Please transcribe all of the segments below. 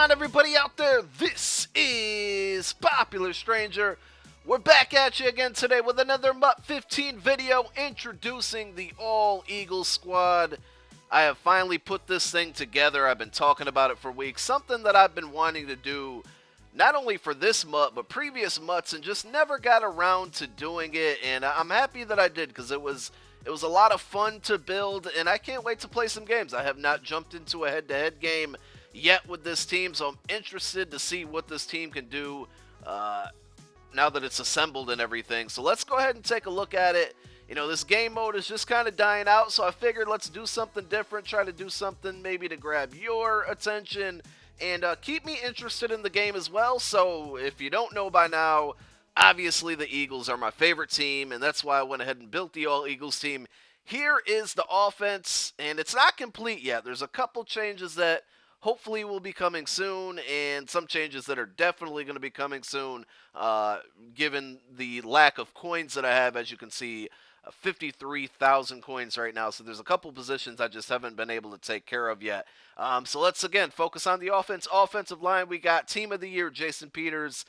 on, everybody out there? This is Popular Stranger. We're back at you again today with another MUT 15 video introducing the All Eagles squad. I have finally put this thing together. I've been talking about it for weeks. Something that I've been wanting to do not only for this MUT, but previous MUTs, and just never got around to doing it. And I'm happy that I did, because it was a lot of fun to build, and I can't wait to play some games. I have not jumped into a head-to-head game yet with this team, so I'm interested to see what this team can do now that it's assembled and everything. So let's go ahead and take a look at it. You know, this game mode is just kind of dying out, so I figured let's do something different, try to do something maybe to grab your attention and keep me interested in the game as well. So if you don't know by now, obviously the Eagles are my favorite team, and that's why I went ahead and built the All Eagles team. Here is the offense, and it's not complete yet. There's a couple changes that hopefully will be coming soon, and some changes that are definitely going to be coming soon, given the lack of coins that I have. As you can see, 53,000 coins right now, so there's a couple positions I just haven't been able to take care of yet. So let's, again, focus on the offense. Offensive line, we got Team of the Year, Jason Peters,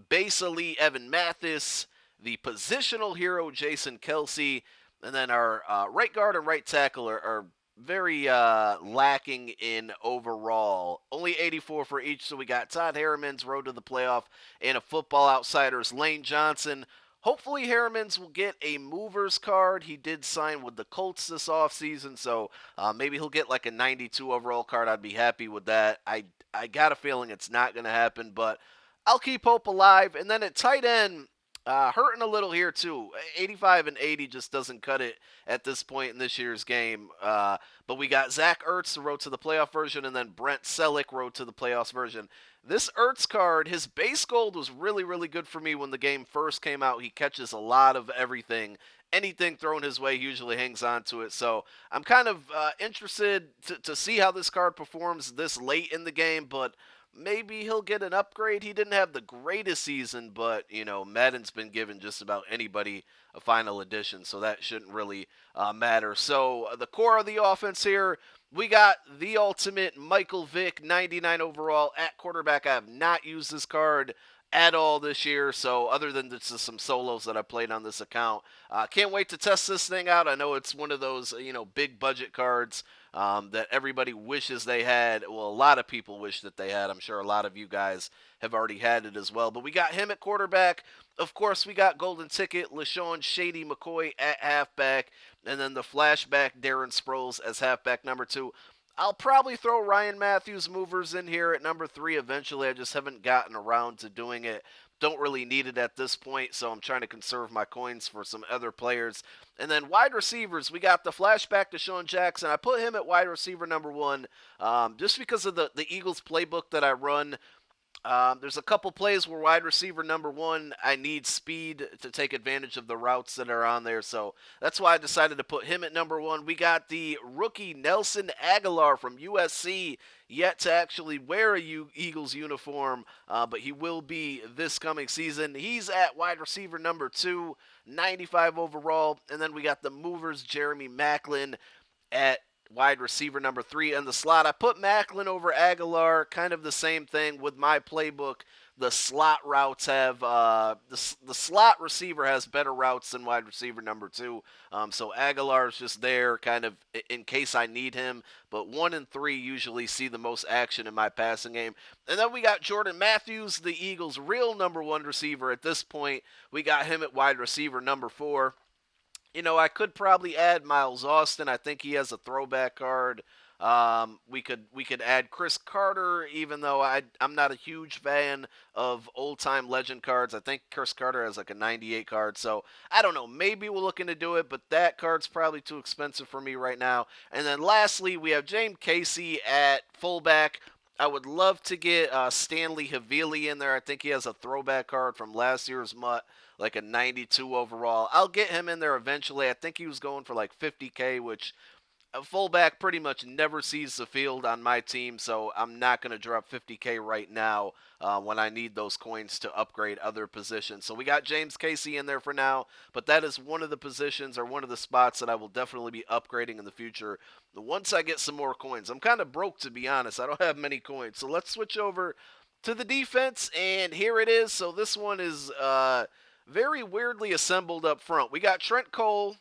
Base Elite, Evan Mathis, the positional hero, Jason Kelsey, and then our right guard and right tackle are very lacking in overall. Only 84 for each, so we got Todd Harriman's Road to the Playoff and a Football Outsiders, Lane Johnson. Hopefully Harriman's will get a movers card. He did sign with the Colts this offseason, so maybe he'll get like a 92 overall card. I'd be happy with that. I got a feeling it's not going to happen, but I'll keep hope alive. And then at tight end, hurting a little here too. 85 and 80 just doesn't cut it at this point in this year's game. But we got Zach Ertz, the Road to the Playoff version, and then Brent Selleck, Road to the Playoffs version. This Ertz card, his base gold was really, really good for me when the game first came out. He catches a lot of everything. Anything thrown his way, he usually hangs on to it. So I'm kind of interested to see how this card performs this late in the game, but maybe he'll get an upgrade. He didn't have the greatest season, but, you know, Madden's been giving just about anybody a final edition, so that shouldn't really matter. So the core of the offense here, we got the ultimate Michael Vick, 99 overall at quarterback. I have not used this card at all this year, so other than just some solos that I played on this account. Can't wait to test this thing out. I know it's one of those, you know, big budget cards that everybody wishes they had. Well, a lot of people wish that they had. I'm sure a lot of you guys have already had it as well. But we got him at quarterback. Of course, we got Golden Ticket, LeSean Shady McCoy at halfback, and then the flashback Darren Sproles as halfback number 2. I'll probably throw Ryan Matthews movers in here at number 3 eventually. I just haven't gotten around to doing it. Don't really need it at this point, so I'm trying to conserve my coins for some other players. And then wide receivers, we got the flashback DeSean Jackson. I put him at wide receiver number 1 just because of the Eagles playbook that I run. There's a couple plays where wide receiver number 1, I need speed to take advantage of the routes that are on there. So that's why I decided to put him at number 1. We got the rookie Nelson Aguilar from USC, yet to actually wear a Eagles uniform, but he will be this coming season. He's at wide receiver number 2, 95 overall. And then we got the movers Jeremy Maclin at wide receiver number 3 in the slot. I put Maclin over Aguilar, kind of the same thing with my playbook. The slot routes have, the slot receiver has better routes than wide receiver number 2. So Aguilar is just there kind of in case I need him. But 1 and 3 usually see the most action in my passing game. And then we got Jordan Matthews, the Eagles' real number 1 receiver at this point. We got him at wide receiver number 4. You know, I could probably add Miles Austin. I think he has a throwback card. We could add Chris Carter, even though I'm not a huge fan of old-time legend cards. I think Chris Carter has like a 98 card, so I don't know. Maybe we'll look into do it, but that card's probably too expensive for me right now. And then lastly, we have James Casey at fullback. I would love to get Stanley Havili in there. I think he has a throwback card from last year's MUT, like a 92 overall. I'll get him in there eventually. I think he was going for like 50K, which a fullback pretty much never sees the field on my team, so I'm not going to drop 50K right now when I need those coins to upgrade other positions. So we got James Casey in there for now, but that is one of the positions or one of the spots that I will definitely be upgrading in the future once I get some more coins. I'm kind of broke, to be honest. I don't have many coins. So let's switch over to the defense, and here it is. So this one is very weirdly assembled up front. We got Trent Cole,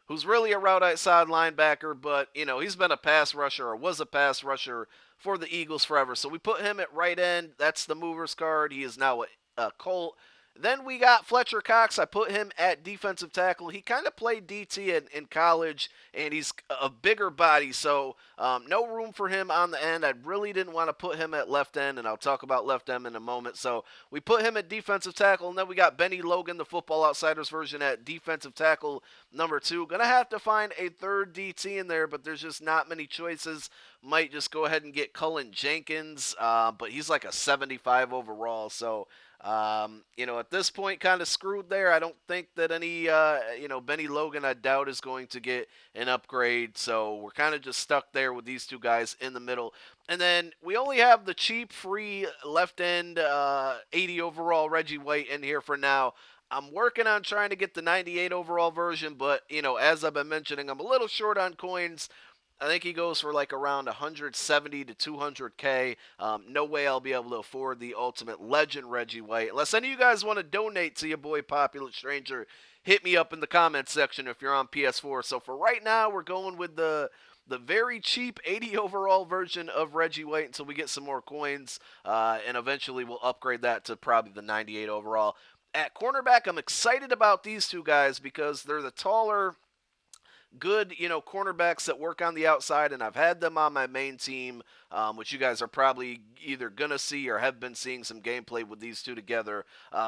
who's really a route outside linebacker, but, he's been a pass rusher or was a pass rusher for the Eagles forever. So we put him at right end. That's the mover's card. He is now a Colt. Then we got Fletcher Cox. I put him at defensive tackle. He kind of played DT in college, and he's a bigger body, so no room for him on the end. I really didn't want to put him at left end, and I'll talk about left end in a moment. So we put him at defensive tackle, and then we got Benny Logan, the Football Outsiders version, at defensive tackle number 2. Gonna have to find a third DT in there, but there's just not many choices. Might just go ahead and get Cullen Jenkins, but he's like a 75 overall, so at this point, kind of screwed there. I don't think that any, Benny Logan, I doubt, is going to get an upgrade. So we're kind of just stuck there with these two guys in the middle. And then we only have the cheap, free left end 80 overall Reggie White in here for now. I'm working on trying to get the 98 overall version, but, as I've been mentioning, I'm a little short on coins. I think he goes for like around 170 to 200K. No way I'll be able to afford the Ultimate Legend Reggie White. Unless any of you guys want to donate to your boy Popular Stranger, hit me up in the comments section if you're on PS4. So for right now, we're going with the very cheap 80 overall version of Reggie White until we get some more coins. And eventually we'll upgrade that to probably the 98 overall. At cornerback, I'm excited about these two guys because they're the taller, good, cornerbacks that work on the outside, and I've had them on my main team, which you guys are probably either going to see or have been seeing some gameplay with these two together.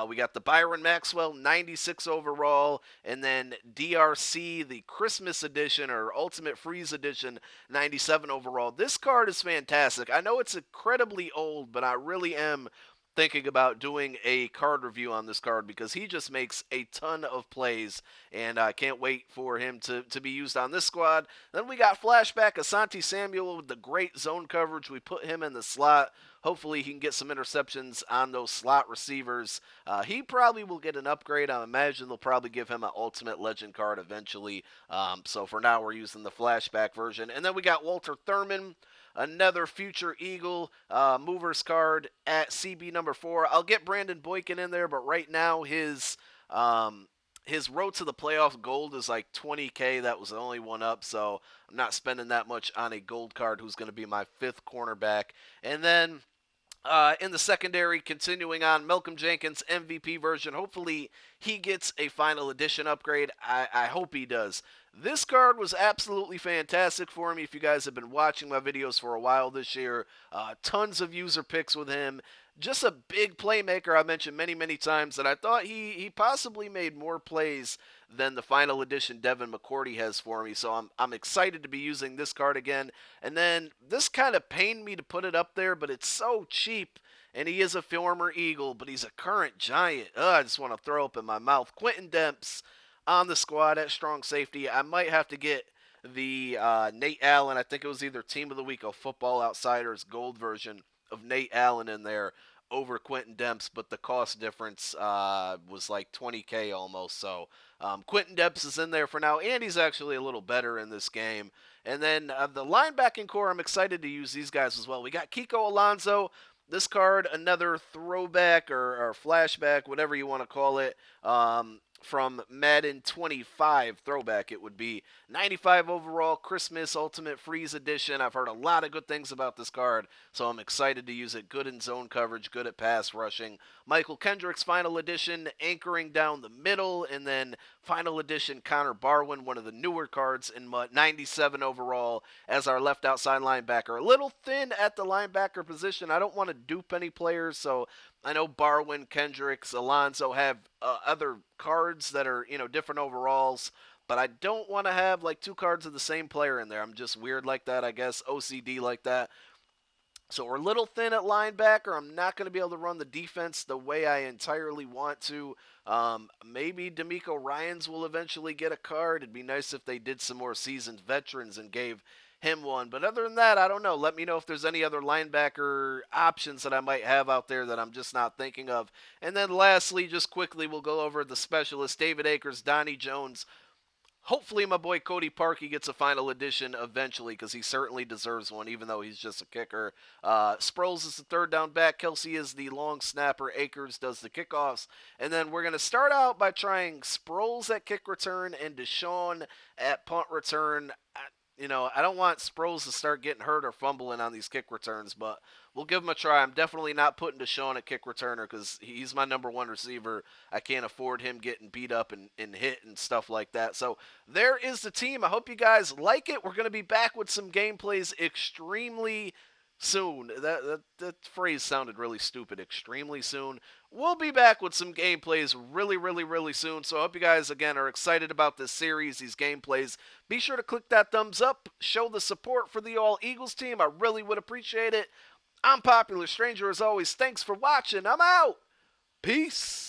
We got the Byron Maxwell, 96 overall, and then DRC, the Christmas edition or Ultimate Freeze edition, 97 overall. This card is fantastic. I know it's incredibly old, but I really am thinking about doing a card review on this card because he just makes a ton of plays, and I can't wait for him to be used on this squad. Then we got Flashback, Asante Samuel with the great zone coverage. We put him in the slot. Hopefully he can get some interceptions on those slot receivers. He probably will get an upgrade. I imagine they'll probably give him an Ultimate Legend card eventually. So for now we're using the Flashback version. And then we got Walter Thurman, another future Eagle movers card at CB number 4. I'll get Brandon Boykin in there, but right now his road to the playoff gold is like 20K. That was the only one up, so I'm not spending that much on a gold card who's going to be my 5th cornerback. And then in the secondary, continuing on, Malcolm Jenkins, MVP version. Hopefully he gets a final edition upgrade. I hope he does. This card was absolutely fantastic for me. If you guys have been watching my videos for a while this year, tons of user picks with him. Just a big playmaker I mentioned many, many times, and I thought he possibly made more plays than the final edition Devin McCourty has for me. So I'm excited to be using this card again. And then this kind of pained me to put it up there, but it's so cheap. And he is a former Eagle, but he's a current Giant. I just want to throw up in my mouth. Quentin Demps on the squad at strong safety. I might have to get the Nate Allen. I think it was either Team of the Week or Football Outsiders gold version of Nate Allen in there over Quentin Demps, but the cost difference was like 20K almost. So Quentin Demps is in there for now, and he's actually a little better in this game. And then the linebacking core, I'm excited to use these guys as well. We got Kiko Alonso. This card, another throwback or flashback, whatever you want to call it, from Madden 25 throwback. It would be 95 overall Christmas Ultimate Freeze Edition. I've heard a lot of good things about this card, so I'm excited to use it. Good in zone coverage, good at pass rushing. Michael Kendrick's final edition, anchoring down the middle, and then final edition Connor Barwin, one of the newer cards in MUT, 97 overall as our left outside linebacker. A little thin at the linebacker position. I don't want to dupe any players, so I know Barwin, Kendricks, Alonso have other cards that are, different overalls, but I don't want to have like 2 cards of the same player in there. I'm just weird like that, I guess, OCD like that. So we're a little thin at linebacker. I'm not going to be able to run the defense the way I entirely want to. Maybe D'Amico Ryans will eventually get a card. It'd be nice if they did some more seasoned veterans and gave him one. But other than that, I don't know. Let me know if there's any other linebacker options that I might have out there that I'm just not thinking of. And then lastly, just quickly, we'll go over the specialists: David Akers, Donnie Jones. Hopefully, my boy Cody Parkey gets a final edition eventually because he certainly deserves one, even though he's just a kicker. Sproles is the third down back. Kelsey is the long snapper. Akers does the kickoffs. And then we're going to start out by trying Sproles at kick return and DeSean at punt return. I don't want Sproles to start getting hurt or fumbling on these kick returns, but we'll give him a try. I'm definitely not putting DeSean at kick returner because he's my number one receiver. I can't afford him getting beat up and hit and stuff like that. So there is the team. I hope you guys like it. We're going to be back with some gameplays extremely soon. That phrase sounded really stupid. Extremely soon. We'll be back with some gameplays really, really, really soon. So I hope you guys, again, are excited about this series, these gameplays. Be sure to click that thumbs up. Show the support for the All Eagles team. I really would appreciate it. I'm Popular Stranger as always. Thanks for watching. I'm out. Peace.